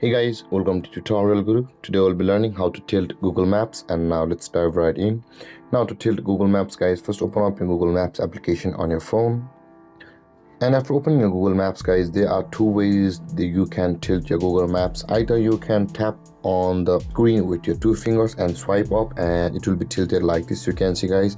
Hey guys, welcome to Tutorial Guru. Today we'll be learning how to tilt Google Maps, and now let's dive right in. Now to tilt Google Maps, guys, first open up your Google Maps application on your phone. And after opening your Google Maps, guys, there are two ways that you can tilt your Google Maps. Either you can tap on the screen with your two fingers and swipe up and it will be tilted like this, you can see, guys.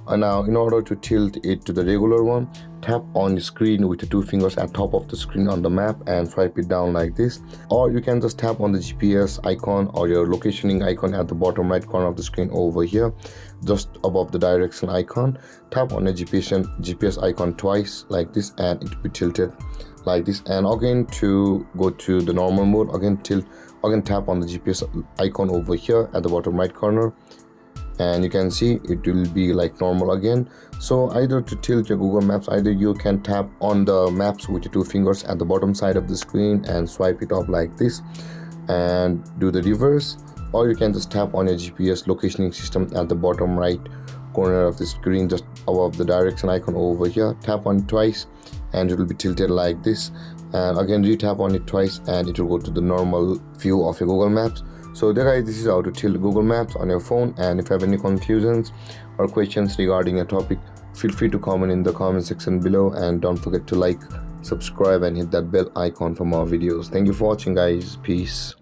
And now in order to tilt it to the regular one, tap on the screen with the two fingers at top of the screen on the map and swipe it down like this. Or you can just tap on the GPS icon or your locationing icon at the bottom right corner of the screen over here, just above the direction icon. Tap on the GPS icon twice like this and it will be tilted like this. And again, to go to the normal mode, again tap on the GPS icon over here at the bottom right corner, and you can see it will be like normal again. So either to tilt your Google Maps, either you can tap on the maps with your two fingers at the bottom side of the screen and swipe it up like this and do the reverse, or you can just tap on your GPS locationing system at the bottom right corner of the screen just above the direction icon over here. Tap on it twice and it will be tilted like this, and again re-tap on it twice and it will go to the normal view of your Google Maps. So there, guys, this is how to tilt Google Maps on your phone. And if you have any confusions or questions regarding a topic, feel free to comment in the comment section below, and don't forget to like, subscribe and hit that bell icon for more videos. Thank you for watching, guys. Peace.